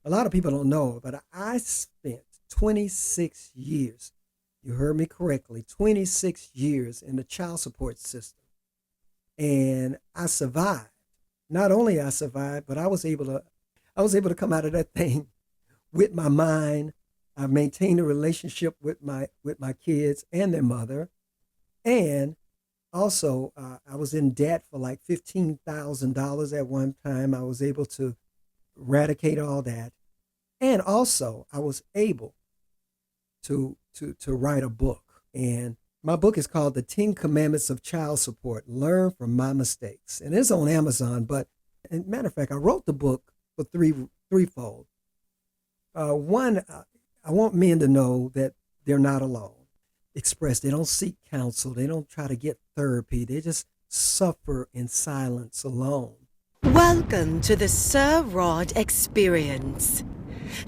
A lot of people don't know, but I spent 26 years. You heard me correctly, 26 years in the child support system. And I survived. Not only I survived, but I was able to come out of that thing with my mind. I maintained a relationship with my kids and their mother. And also, I was in debt for like $15,000 at one time. I was able to eradicate all that. And also, I was able to write a book. And my book is called The 10 Commandments of Child Support Learn from My Mistakes. And it's on Amazon. But, as a matter of fact, I wrote the book for threefold. One, I want men to know that they're not alone. Express, they don't seek counsel, they don't try to get therapy, they just suffer in silence alone. Welcome to the Sir Rod Experience.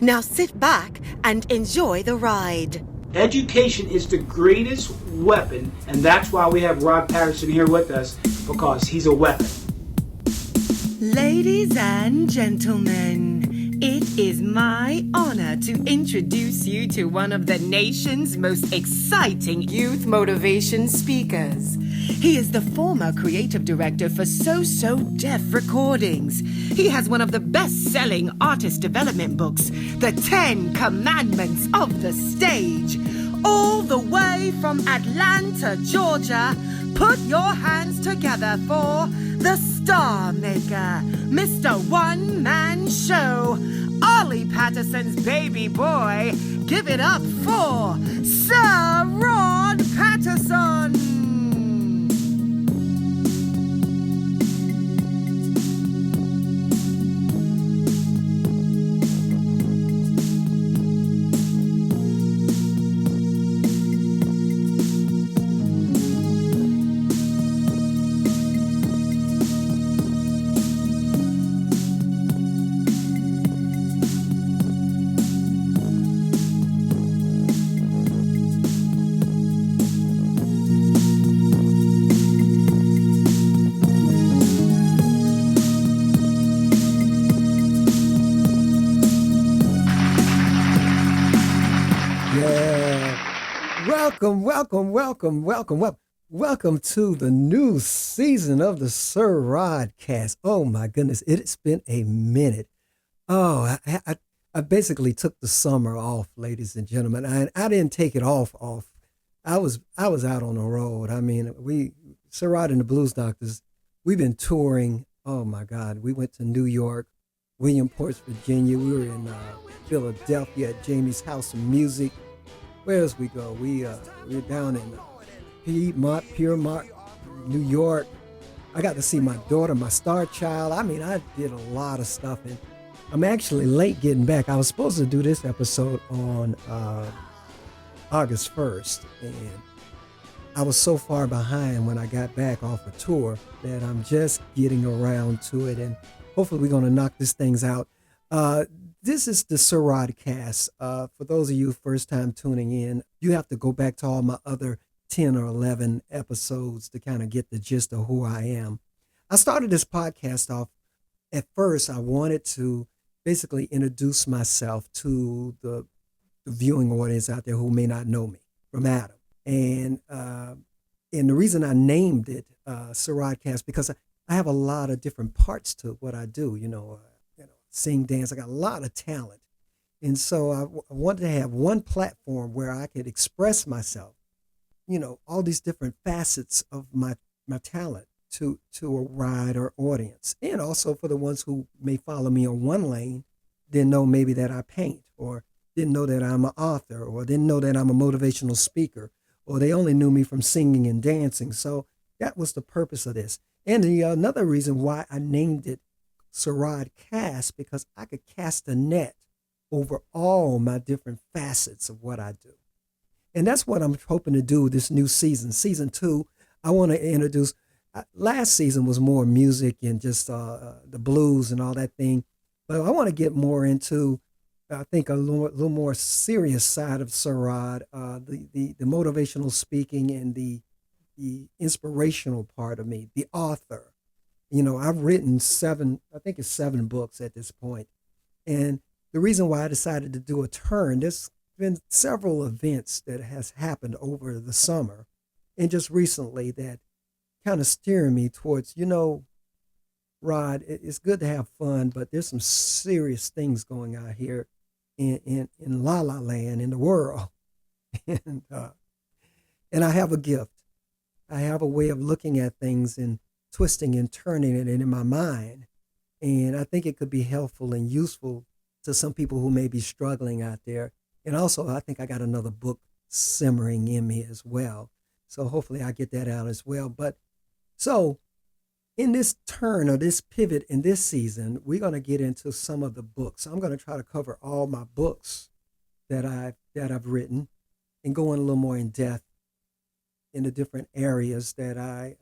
Now sit back and enjoy the ride. Education is the greatest weapon, and that's why we have Rod Patterson here with us, because he's a weapon. Ladies and gentlemen, it is my honor to introduce you to one of the nation's most exciting youth motivation speakers. He is the former creative director for So Deaf Recordings. He has one of the best-selling artist development books, The 10 Commandments of the Stage. All the way from Atlanta, Georgia, put your hands together for the Star Maker, Mr. One-Man Show, Ollie Patterson's baby boy. Give it up for Sir Rod Patterson. Welcome to the new season of the SirRodCast. Oh my goodness, it's been a minute. Oh, I basically took the summer off, ladies and gentlemen. I didn't take it off. I was out on the road. I mean, Sir Rod and the Blues Doctors, we've been touring. Oh my God, we went to New York, Williamsport, Virginia. We were in Philadelphia at Jamie's House of Music. Where else we go? We're down in Piermont, New York. I got to see my daughter, my star child. I mean, I did a lot of stuff, and I'm actually late getting back. I was supposed to do this episode on August 1st, and I was so far behind when I got back off a tour that I'm just getting around to it, and hopefully we're going to knock these things out. This is the SirRodCast. For those of you first time tuning in, you have to go back to all my other 10 or 11 episodes to kind of get the gist of who I am. I started this podcast off, at first, I wanted to basically introduce myself to the viewing audience out there who may not know me from Adam. And the reason I named it SirRodCast, because I have a lot of different parts to what I do, sing, dance. I got a lot of talent. And so I wanted to have one platform where I could express myself, all these different facets of my talent to a wider audience. And also for the ones who may follow me on one lane, didn't know maybe that I paint, or didn't know that I'm an author, or didn't know that I'm a motivational speaker, or they only knew me from singing and dancing. So that was the purpose of this. And another reason why I named it SirRodCast, because I could cast a net over all my different facets of what I do. And that's what I'm hoping to do this new season. Season 2, I want to introduce, last season was more music and just the blues and all that thing. But I want to get more into, I think, a little more serious side of Sir Rod, the motivational speaking and the inspirational part of me, the author. I've written I think it's 7 books at this point. And the reason why I decided to do a turn, there's been several events that has happened over the summer and just recently that kind of steering me towards, Rod, it's good to have fun, but there's some serious things going on here in La La Land in the world. and and I have a gift. I have a way of looking at things and twisting and turning it in my mind. And I think it could be helpful and useful to some people who may be struggling out there. And also, I think I got another book simmering in me as well. So hopefully I get that out as well. But so in this turn or this pivot in this season, we're going to get into some of the books. I'm going to try to cover all my books that I've written and go in a little more in depth in the different areas that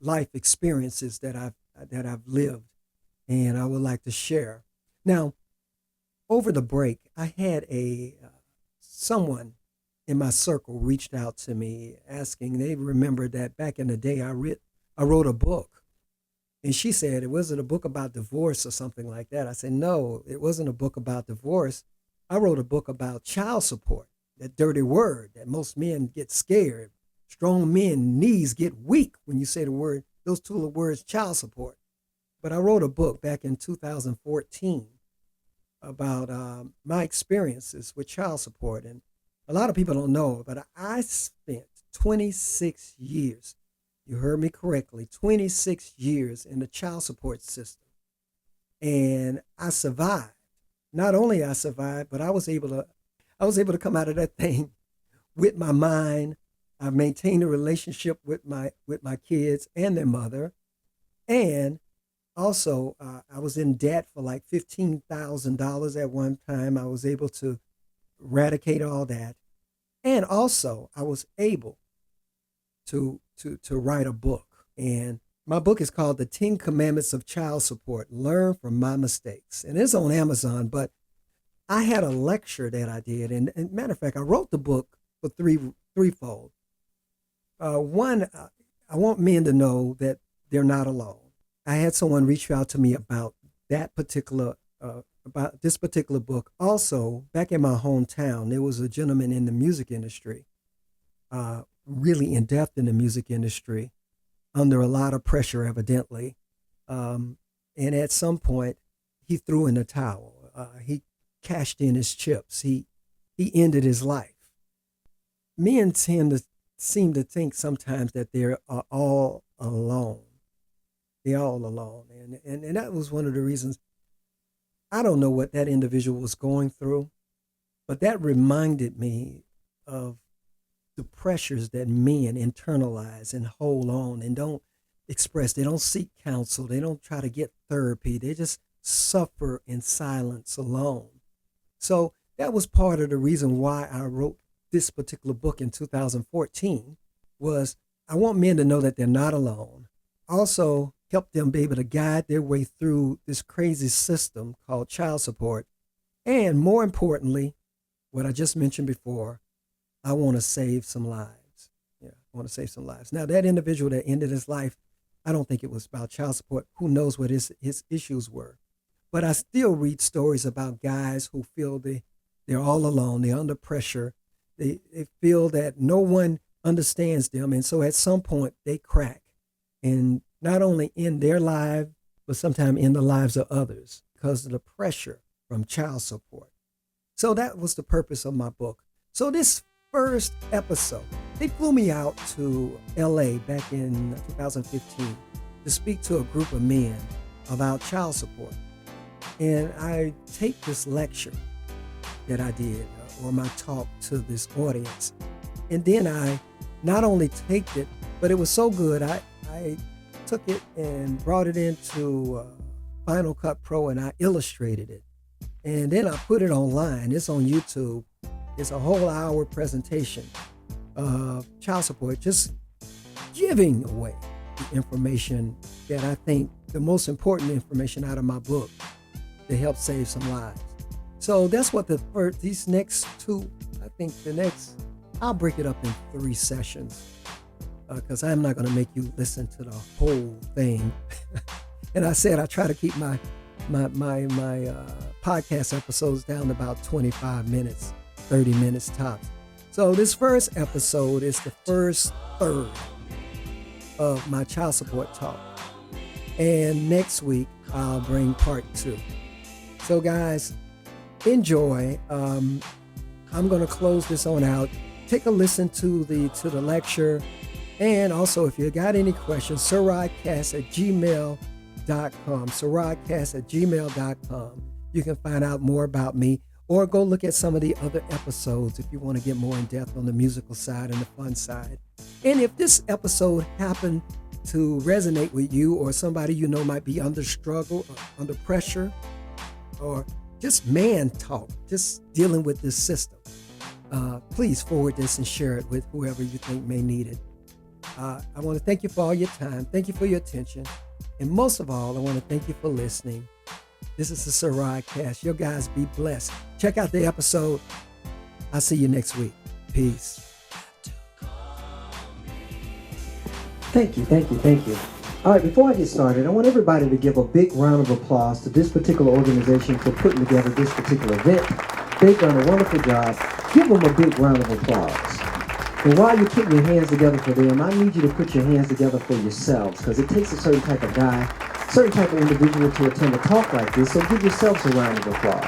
life experiences that I've lived and I would like to share. Now, over the break, I had someone in my circle reached out to me asking, they remembered that back in the day I wrote a book. And she said, was it a book about divorce or something like that? I said, no, it wasn't a book about divorce. I wrote a book about child support, that dirty word that most men get scared. Strong men knees get weak when you say those two words, child support. But I wrote a book back in 2014 about my experiences with child support. And a lot of people don't know, but I spent 26 years, you heard me correctly, 26 years in the child support system. And I survived. Not only I survived, but I was able to come out of that thing with my mind. I maintained a relationship with my kids and their mother. And also, I was in debt for like $15,000 at one time. I was able to eradicate all that. And also, I was able to write a book. And my book is called The 10 Commandments of Child Support, Learn from My Mistakes. And it's on Amazon, but I had a lecture that I did. And matter of fact, I wrote the book for threefold. One, I want men to know that they're not alone. I had someone reach out to me about that particular, about this particular book. Also, back in my hometown, there was a gentleman in the music industry, really in depth in the music industry, under a lot of pressure, evidently. And at some point, he threw in the towel. He cashed in his chips. He ended his life. Men seem to think sometimes that they're all alone. They're all alone. And that was one of the reasons. I don't know what that individual was going through, but that reminded me of the pressures that men internalize and hold on and don't express. They don't seek counsel. They don't try to get therapy. They just suffer in silence alone. So that was part of the reason why I wrote this particular book in 2014 was I want men to know that they're not alone. Also, help them be able to guide their way through this crazy system called child support. And more importantly, what I just mentioned before, I want to save some lives. Yeah, I want to save some lives. Now, that individual that ended his life, I don't think it was about child support. Who knows what his issues were. But I still read stories about guys who feel they're all alone. They're under pressure. They feel that no one understands them. And so at some point, they crack. And not only in their life, but sometimes in the lives of others because of the pressure from child support. So that was the purpose of my book. So this first episode, they flew me out to LA back in 2015 to speak to a group of men about child support. And I taped this lecture that I did, or my talk to this audience. And then I not only taped it, but it was so good, I took it and brought it into Final Cut Pro and I illustrated it. And then I put it online. It's on YouTube. It's a whole hour presentation of child support, just giving away the information that I think the most important information out of my book to help save some lives. So that's what these next two, I'll break it up in 3 sessions because I'm not going to make you listen to the whole thing. And I said I try to keep my my podcast episodes down to about 25 minutes, 30 minutes tops. So this first episode is the first third of my child support talk. And next week, I'll bring part 2. So guys, enjoy. I'm going to close this on out. Take a listen to the lecture. And also, if you got any questions, SirRodCast@gmail.com. SirRodCast@gmail.com. You can find out more about me, or go look at some of the other episodes if you want to get more in depth on the musical side and the fun side. And if this episode happened to resonate with you, or somebody you know might be under struggle, or under pressure, or just man talk, just dealing with this system, please forward this and share it with whoever you think may need it. I want to thank you for all your time. Thank you for your attention. And most of all, I want to thank you for listening. This is the SirRodCast. Your guys be blessed. Check out the episode. I'll see you next week. Peace. Thank you. All right, before I get started, I want everybody to give a big round of applause to this particular organization for putting together this particular event. They've done a wonderful job. Give them a big round of applause. And while you're putting your hands together for them, I need you to put your hands together for yourselves, because it takes a certain type of guy, certain type of individual to attend a talk like this, so give yourselves a round of applause.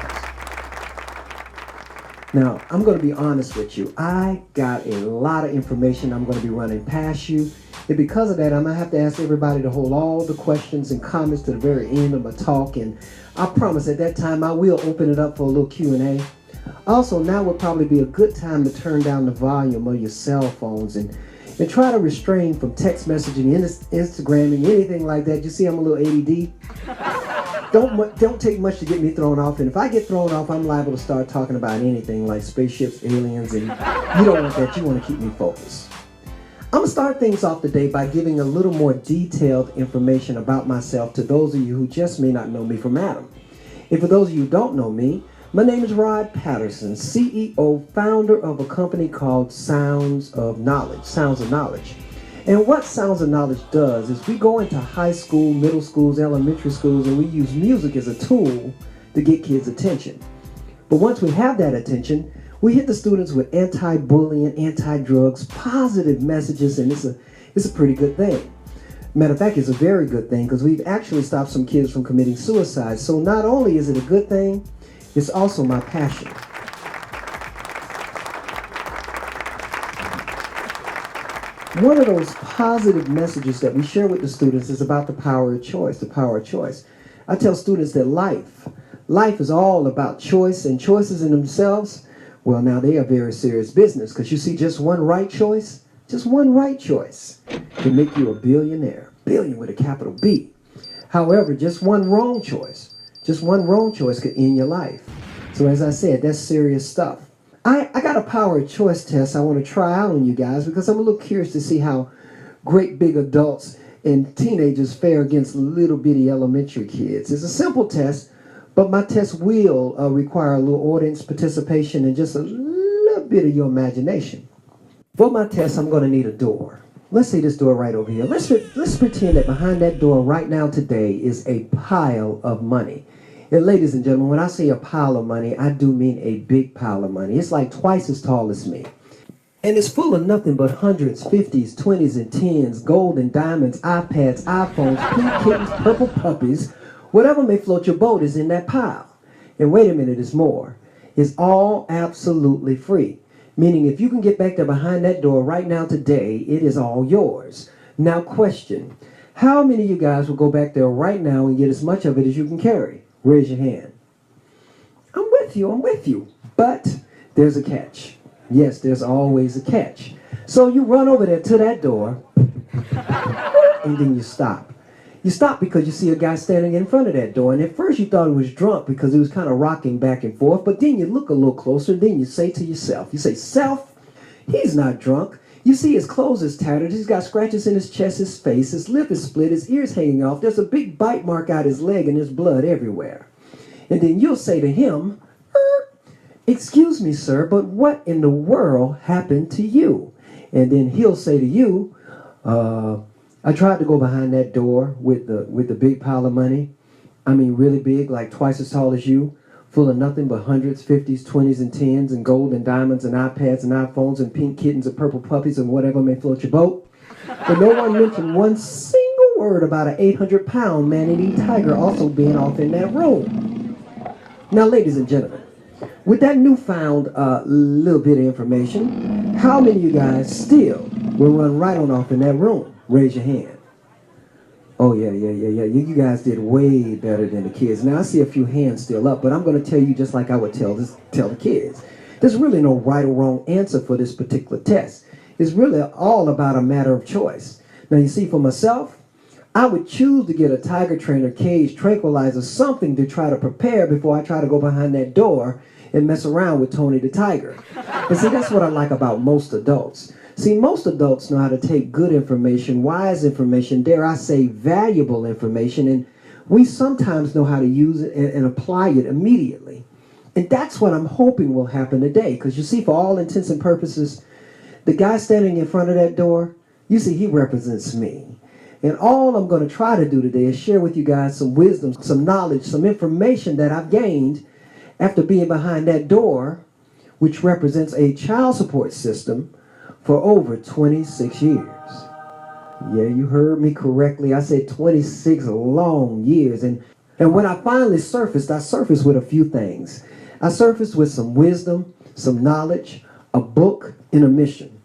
Now, I'm going to be honest with you. I got a lot of information I'm going to be running past you, and because of that, I'm going to have to ask everybody to hold all the questions and comments to the very end of my talk, and I promise at that time I will open it up for a little Q&A. Also, now would probably be a good time to turn down the volume of your cell phones and try to restrain from text messaging, Instagramming, anything like that. You see, I'm a little ADD. Don't take much to get me thrown off. And if I get thrown off, I'm liable to start talking about anything like spaceships, aliens, and you don't want that. You want to keep me focused. I'm going to start things off today by giving a little more detailed information about myself to those of you who just may not know me from Adam. And for those of you who don't know me, my name is Rod Patterson, CEO, founder of a company called Sounds of Knowledge. And what Sounds of Knowledge does is we go into high school, middle schools, elementary schools, and we use music as a tool to get kids' attention. But once we have that attention, we hit the students with anti-bullying, anti-drugs, positive messages, and it's a pretty good thing. Matter of fact, it's a very good thing, because we've actually stopped some kids from committing suicide. So not only is it a good thing, it's also my passion. One of those positive messages that we share with the students is about the power of choice, I tell students that life is all about choice, and choices in themselves, well, now they are very serious business, because you see, just one right choice can make you a billionaire, billion with a capital B. However, just one wrong choice could end your life. So as I said, that's serious stuff. I got a power of choice test I want to try out on you guys, because I'm a little curious to see how great big adults and teenagers fare against little bitty elementary kids. It's a simple test, but my test will require a little audience participation and just a little bit of your imagination. For my test, I'm going to need a door. Let's see this door right over here. Let's pretend that behind that door right now today is a pile of money. And ladies and gentlemen, when I say a pile of money, I do mean a big pile of money. It's like twice as tall as me. And it's full of nothing but hundreds, 50s, 20s, and 10s, gold and diamonds, iPads, iPhones, pink kittens, purple puppies. Whatever may float your boat is in that pile. And wait a minute, there's more. It's all absolutely free. Meaning if you can get back there behind that door right now today, it is all yours. Now question, how many of you guys will go back there right now and get as much of it as you can carry? Raise your hand. I'm with you. But there's a catch. Yes, there's always a catch. So you run over there to that door, and then you stop. You stop because you see a guy standing in front of that door, and at first you thought he was drunk because he was kind of rocking back and forth, but then you look a little closer, and then you say to yourself, self, he's not drunk. You see his clothes is tattered, he's got scratches in his chest, his face, his lip is split, his ears hanging off, there's a big bite mark out his leg, and there's blood everywhere. And then you'll say to him, excuse me, sir, but what in the world happened to you? And then he'll say to you, I tried to go behind that door with the big pile of money, I mean really big, like twice as tall as you, full of nothing but hundreds, 50s, 20s, and 10s, and gold and diamonds and iPads and iPhones and pink kittens and purple puppies and whatever may float your boat. But no one mentioned one single word about an 800-pound man-eating tiger also being off in that room. Now, ladies and gentlemen, with that newfound little bit of information, how many of you guys still will run right on off in that room? Raise your hand. Oh, yeah. You guys did way better than the kids. Now, I see a few hands still up, but I'm going to tell you just like I would tell the kids. There's really no right or wrong answer for this particular test. It's really all about a matter of choice. Now, you see, for myself, I would choose to get a tiger trainer, cage, tranquilizer, something to try to prepare before I try to go behind that door and mess around with Tony the Tiger. And see, that's what I like about most adults. See, most adults know how to take good information, wise information, dare I say valuable information, and we sometimes know how to use it and apply it immediately. And that's what I'm hoping will happen today, because you see, for all intents and purposes, the guy standing in front of that door, you see, he represents me. And all I'm going to try to do today is share with you guys some wisdom, some knowledge, some information that I've gained after being behind that door, which represents a child support system for over 26 years. Yeah, you heard me correctly. I said 26 long years. And when I finally surfaced, I surfaced with a few things. I surfaced with some wisdom, some knowledge, a book, and a mission.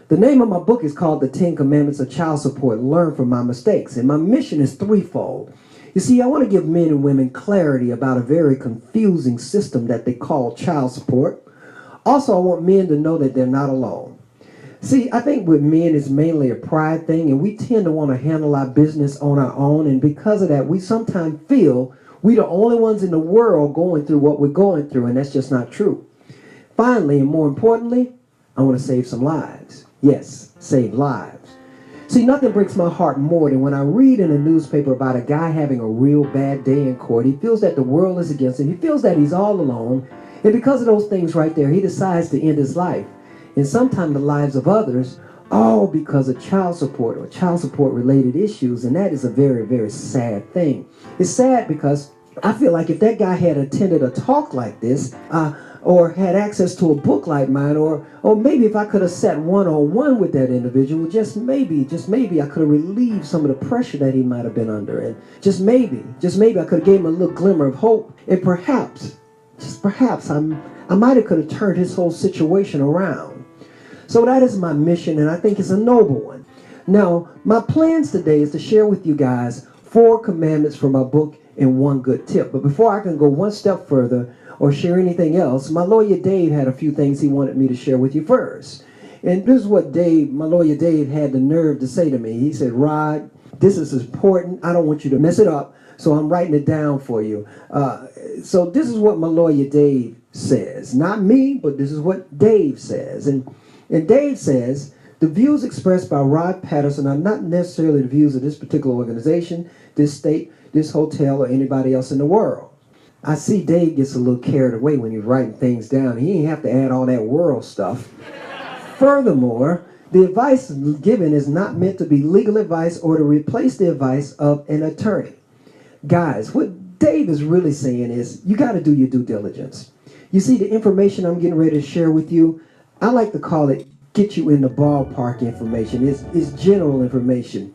The name of my book is called The 10 Commandments of Child Support, Learn from My Mistakes. And my mission is threefold. You see, I want to give men and women clarity about a very confusing system that they call child support. Also, I want men to know that they're not alone. See, I think with men it's mainly a pride thing, and we tend to want to handle our business on our own. And because of that, we sometimes feel we're the only ones in the world going through what we're going through, and that's just not true. Finally, and more importantly, I want to save some lives. Yes, save lives. See, nothing breaks my heart more than when I read in a newspaper about a guy having a real bad day in court. He feels that the world is against him. He feels that he's all alone. And because of those things right there, he decides to end his life. And sometimes the lives of others, all because of child support or child support related issues. And that is a very, very sad thing. It's sad because I feel like if that guy had attended a talk like this, or had access to a book like mine, or maybe if I could have sat one-on-one with that individual, just maybe I could have relieved some of the pressure that he might have been under. And just maybe I could have gave him a little glimmer of hope. And perhaps, I might have could have turned his whole situation around. So that is my mission, and I think it's a noble one. Now, my plans today is to share with you guys 4 commandments from my book and 1 good tip. But before I can go one step further, or share anything else, my lawyer Dave had a few things he wanted me to share with you first. And this is what my lawyer Dave had the nerve to say to me. He said, Rod, this is important. I don't want you to mess it up, so I'm writing it down for you. So this is what my lawyer Dave says. Not me, but this is what Dave says. And Dave says, the views expressed by Rod Patterson are not necessarily the views of this particular organization, this state, this hotel, or anybody else in the world. I see Dave gets a little carried away when he's writing things down. He ain't have to add all that world stuff. Furthermore, the advice given is not meant to be legal advice or to replace the advice of an attorney. Guys, what Dave is really saying is you got to do your due diligence. You see, the information I'm getting ready to share with you, I like to call it get you in the ballpark information. It's general information.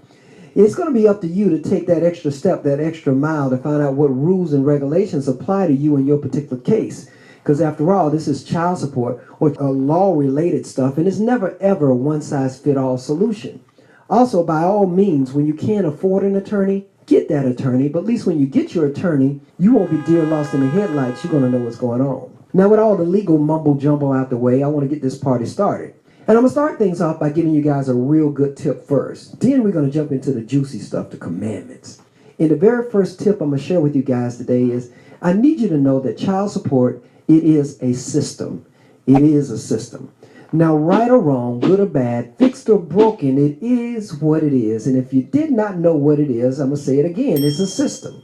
It's going to be up to you to take that extra step, that extra mile to find out what rules and regulations apply to you in your particular case. Because after all, this is child support or law-related stuff, and it's never ever a one-size-fit-all solution. Also, by all means, when you can't afford an attorney, get that attorney. But at least when you get your attorney, you won't be deer lost in the headlights. You're going to know what's going on. Now, with all the legal mumble-jumble out the way, I want to get this party started. And I'm going to start things off by giving you guys a real good tip first. Then we're going to jump into the juicy stuff, the commandments. And the very first tip I'm going to share with you guys today is I need you to know that child support, it is a system. It is a system. Now, right or wrong, good or bad, fixed or broken, it is what it is. And if you did not know what it is, I'm going to say it again, it's a system.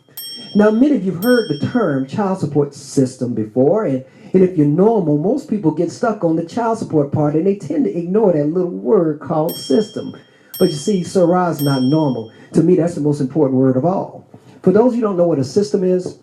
Now, many of you have heard the term child support system before, and if you're normal, most people get stuck on the child support part, and they tend to ignore that little word called system. But you see, Sir Rod's not normal. To me, that's the most important word of all. For those who don't know what a system is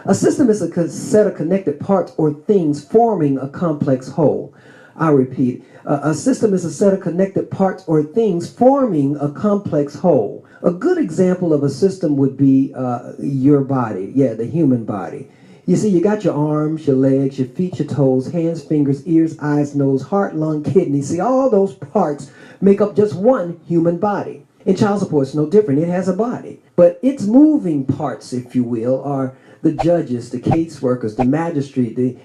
a set of connected parts or things forming a complex whole. I repeat, a system is a set of connected parts or things forming a complex whole. A good example of a system would be your body, the human body. You see, you got your arms, your legs, your feet, your toes, hands, fingers, ears, eyes, nose, heart, lung, kidney. See, all those parts make up just one human body. And child support is no different. It has a body. But its moving parts, if you will, are the judges, the caseworkers, the magistrate, the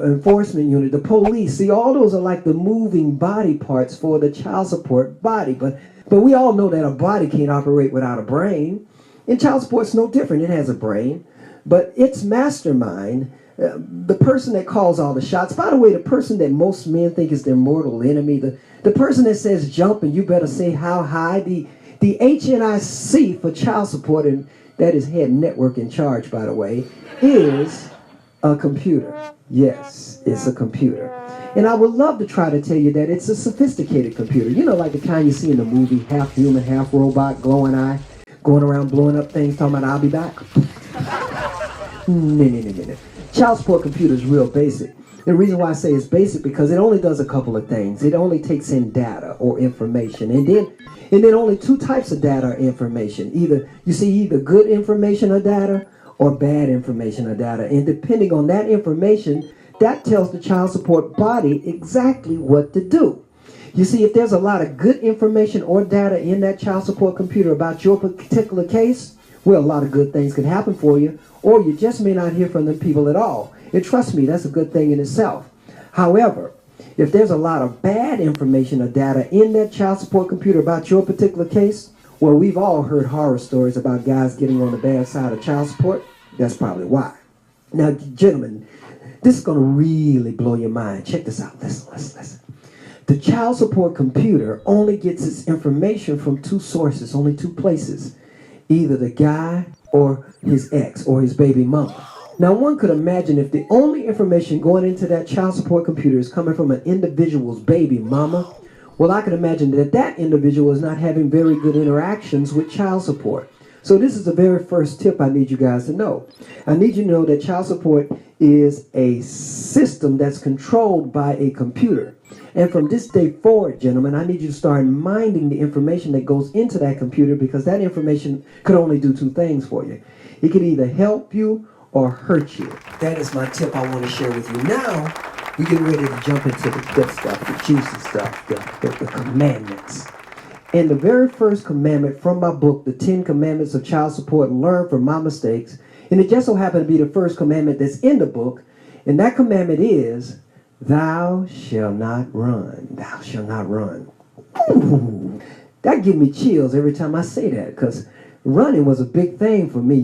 enforcement unit, the police. See, all those are like the moving body parts for the child support body. But we all know that a body can't operate without a brain. And child support's no different. It has a brain. But its mastermind, the person that calls all the shots, by the way, the person that most men think is their mortal enemy, the person that says jump and you better say how high, the HNIC for child support, and that is head network in charge, by the way, is a computer. Yes, it's a computer. And I would love to try to tell you that it's a sophisticated computer. You know, like the kind you see in the movie, half human, half robot, glowing eye, going around blowing up things, talking about I'll be back. No. Child support computer is real basic. The reason why I say it's basic because it only does a couple of things. It only takes in data or information, and then only two types of data or information. Either good information or data, or bad information or data. And depending on that information, that tells the child support body exactly what to do. You see, if there's a lot of good information or data in that child support computer about your particular case, well, a lot of good things can happen for you, or you just may not hear from the people at all. And trust me, that's a good thing in itself. However, if there's a lot of bad information or data in that child support computer about your particular case, well, we've all heard horror stories about guys getting on the bad side of child support. That's probably why. Now, gentlemen, this is going to really blow your mind. Check this out. Listen. The child support computer only gets its information from two sources, only two places. Either the guy or his ex or his baby mama. Now, one could imagine if the only information going into that child support computer is coming from an individual's baby mama, well, I can imagine that individual is not having very good interactions with child support. So this is the very first tip I need you guys to know. I need you to know that child support is a system that's controlled by a computer. And from this day forward, gentlemen, I need you to start minding the information that goes into that computer, because that information could only do two things for you. It could either help you or hurt you. That is my tip I want to share with you. Now, we get ready to jump into the good stuff, the juicy stuff, the commandments. And the very first commandment from my book, The 10 Commandments of Child Support, Learn from My Mistakes, and it just so happened to be the first commandment that's in the book, and that commandment is, thou shalt not run. Thou shalt not run. Ooh, that gives me chills every time I say that, because running was a big thing for me.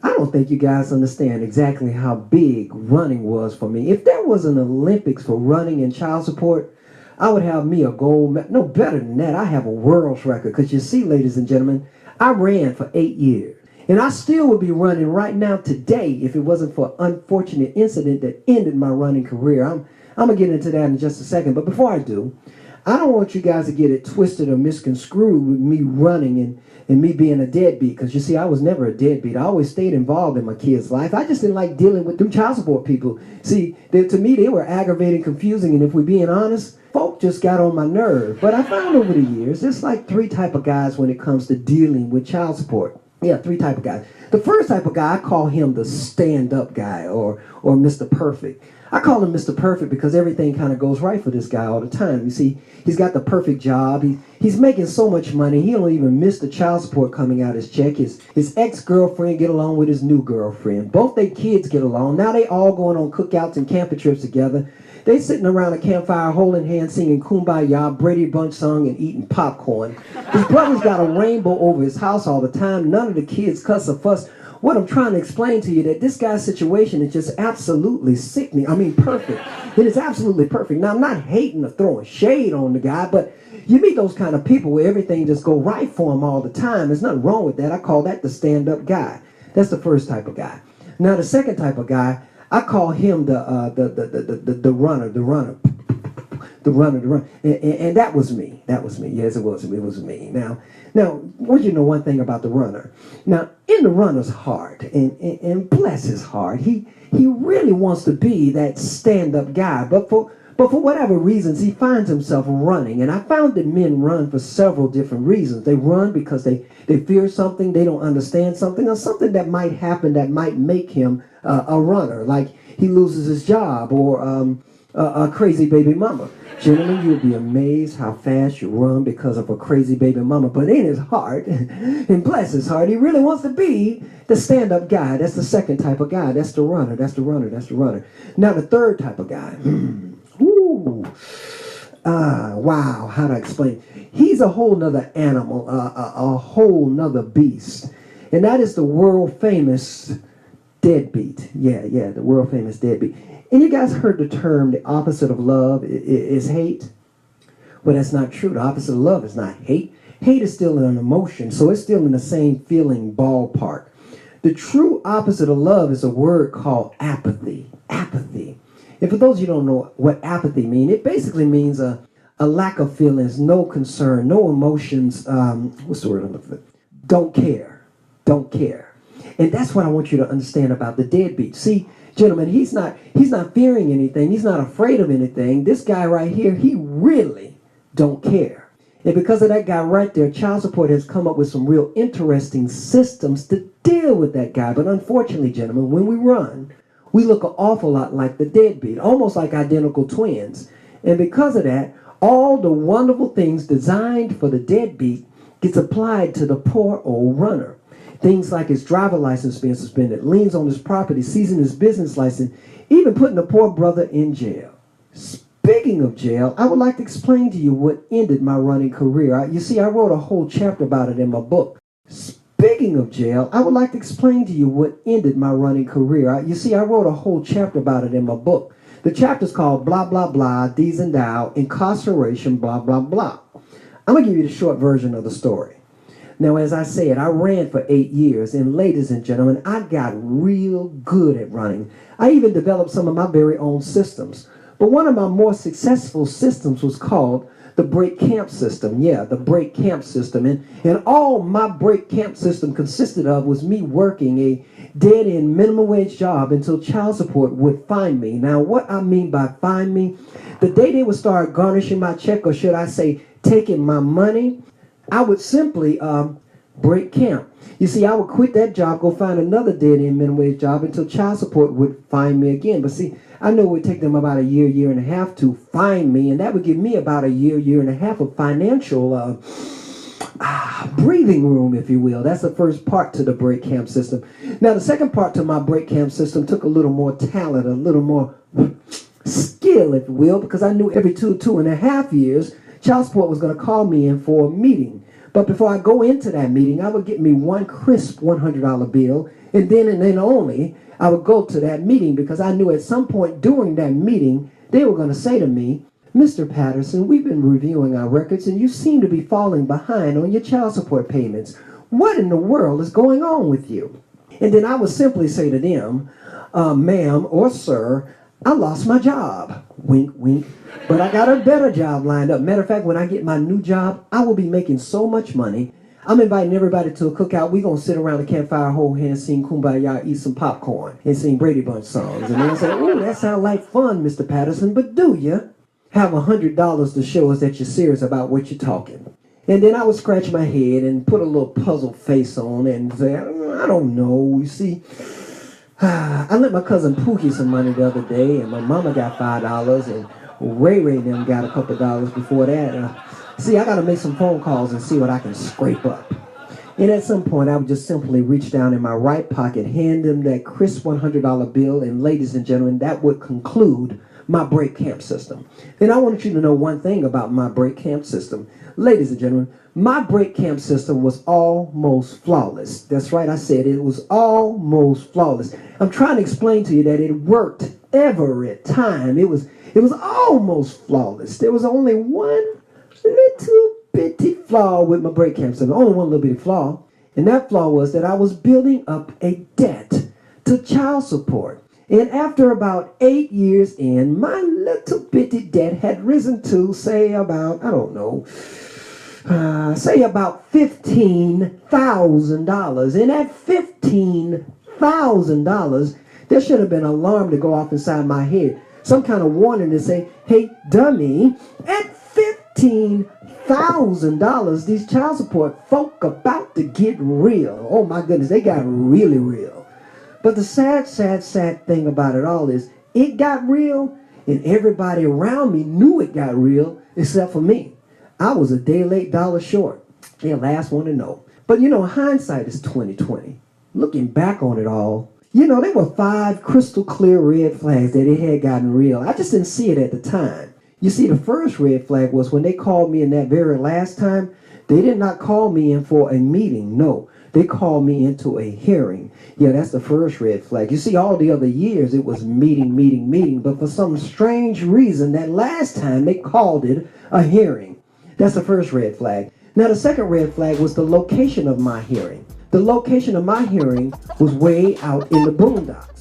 I don't think you guys understand exactly how big running was for me. If there was an Olympics for running and child support, I would have me a gold medal. No, better than that, I have a world's record. Because you see, ladies and gentlemen, I ran for 8 years. And I still would be running right now today if it wasn't for an unfortunate incident that ended my running career. I'm going to get into that in just a second. But before I do, I don't want you guys to get it twisted or misconstrued with me running and me being a deadbeat. Because you see, I was never a deadbeat. I always stayed involved in my kids' life. I just didn't like dealing with them child support people. See, to me, they were aggravating, confusing, and if we're being honest, folk just got on my nerve. But I found over the years, there's like three type of guys when it comes to dealing with child support. Yeah, three type of guys. The first type of guy, I call him the stand-up guy or Mr. Perfect. I call him Mr. Perfect because everything kind of goes right for this guy all the time. You see, he's got the perfect job. He's making so much money, he don't even miss the child support coming out his check. His ex-girlfriend get along with his new girlfriend. Both their kids get along. Now they all going on cookouts and camping trips together. They sitting around a campfire holding hands, singing Kumbaya, Brady Bunch song, and eating popcorn. His brother's got a rainbow over his house all the time. None of the kids cuss or fuss. What I'm trying to explain to you that this guy's situation is just absolutely sickening. I mean, perfect. It is absolutely perfect. Now, I'm not hating or throwing shade on the guy, but you meet those kind of people where everything just go right for him all the time. There's nothing wrong with that. I call that the stand-up guy. That's the first type of guy. Now, the second type of guy, I call him the runner. The The runner, the run. And that was me. That was me. Yes, it was. It was me. Now, I want you to know one thing about the runner. Now, in the runner's heart, and bless his heart, he really wants to be that stand-up guy. But for whatever reasons, he finds himself running. And I found that men run for several different reasons. They run because they fear something, they don't understand something, or something that might happen that might make him a runner. Like he loses his job or a crazy baby mama. Gentlemen, you'll be amazed how fast you run because of a crazy baby mama. But in his heart, and bless his heart, he really wants to be the stand-up guy. That's the second type of guy. That's the runner. That's the runner. That's the runner. Now the third type of guy. Wow, how to explain? He's a whole nother animal, a whole nother beast. And that is the world famous deadbeat. Yeah, the world famous deadbeat. And you guys heard the term, the opposite of love is hate? Well, that's not true. The opposite of love is not hate. Hate is still an emotion, so it's still in the same feeling ballpark. The true opposite of love is a word called apathy. Apathy. And for those of you who don't know what apathy means, it basically means a lack of feelings, no concern, no emotions. What's the word I'm looking for? Don't care. Don't care. And that's what I want you to understand about the deadbeat. See, gentlemen, he's not fearing anything. He's not afraid of anything. This guy right here, he really don't care. And because of that guy right there, child support has come up with some real interesting systems to deal with that guy. But unfortunately, gentlemen, when we run, we look an awful lot like the deadbeat, almost like identical twins. And because of that, all the wonderful things designed for the deadbeat gets applied to the poor old runner. Things like his driver license being suspended, liens on his property, seizing his business license, even putting the poor brother in jail. Speaking of jail, I would like to explain to you what ended my running career. You see, I wrote a whole chapter about it in my book. Speaking of jail, I would like to explain to you what ended my running career. You see, I wrote a whole chapter about it in my book. The chapter's called blah, blah, blah, D's and Dow, incarceration, blah, blah, blah. I'm going to give you the short version of the story. Now, as I said, I ran for 8 years, and ladies and gentlemen, I got real good at running. I even developed some of my very own systems. But one of my more successful systems was called the break camp system. Yeah, the break camp system. And all my break camp system consisted of was me working a dead-end minimum wage job until child support would find me. Now, what I mean by find me, the day they would start garnishing my check, or should I say taking my money, I would simply break camp. You see, I would quit that job, go find another dead-end minimum wage job until child support would find me again. But see, I know it would take them about a year, year and a half to find me, and that would give me about a year, year and a half of financial breathing room, if you will. That's the first part to the break camp system. Now, the second part to my break camp system took a little more talent, a little more skill, if you will, because I knew every 2.5 years, child support was going to call me in for a meeting. But before I go into that meeting, I would get me one crisp $100 bill, and then only I would go to that meeting, because I knew at some point during that meeting, they were going to say to me, Mr. Patterson, we've been reviewing our records, and you seem to be falling behind on your child support payments. What in the world is going on with you? And then I would simply say to them, ma'am or sir, I lost my job. Wink, wink. But I got a better job lined up. Matter of fact, when I get my new job, I will be making so much money. I'm inviting everybody to a cookout. We're going to sit around the campfire, hold hands, sing Kumbaya, eat some popcorn, and sing Brady Bunch songs. And they'll say, oh, that sounds like fun, Mr. Patterson, but do you have $100 to show us that you're serious about what you're talking? And then I would scratch my head and put a little puzzled face on and say, I don't know. You see, I lent my cousin Pookie some money the other day, and my mama got $5, and Ray and them got a couple dollars before that. See, I got to make some phone calls and see what I can scrape up. And at some point, I would just simply reach down in my right pocket, hand them that crisp $100 bill, and ladies and gentlemen, that would conclude my break camp system. And I want you to know one thing about my break camp system. Ladies and gentlemen, my break camp system was almost flawless. That's right, I said it was almost flawless. I'm trying to explain to you that it worked every time. It was almost flawless. There was only one little bitty flaw with my break camp system. Only one little bitty flaw. And that flaw was that I was building up a debt to child support. And after about 8 years in, my little bitty debt had risen to, say, about, I don't know, say about $15,000. And at $15,000, there should have been an alarm to go off inside my head. Some kind of warning to say, hey, dummy, at $15,000, these child support folk about to get real. Oh my goodness, they got really real. But the sad thing about it all is it got real, and everybody around me knew it got real except for me. I was a day late, dollar short. They're the last one to know. But you know, hindsight is 20/20. Looking back on it all, you know, there were 5 crystal clear red flags that it had gotten real. I just didn't see it at the time. You see, the first red flag was when they called me in that very last time, they did not call me in for a meeting. No, they called me into a hearing. Yeah, that's the first red flag. You see, all the other years it was meeting. But for some strange reason, that last time they called it a hearing. That's the first red flag. Now, the second red flag was the location of my hearing. The location of my hearing was way out in the boondocks.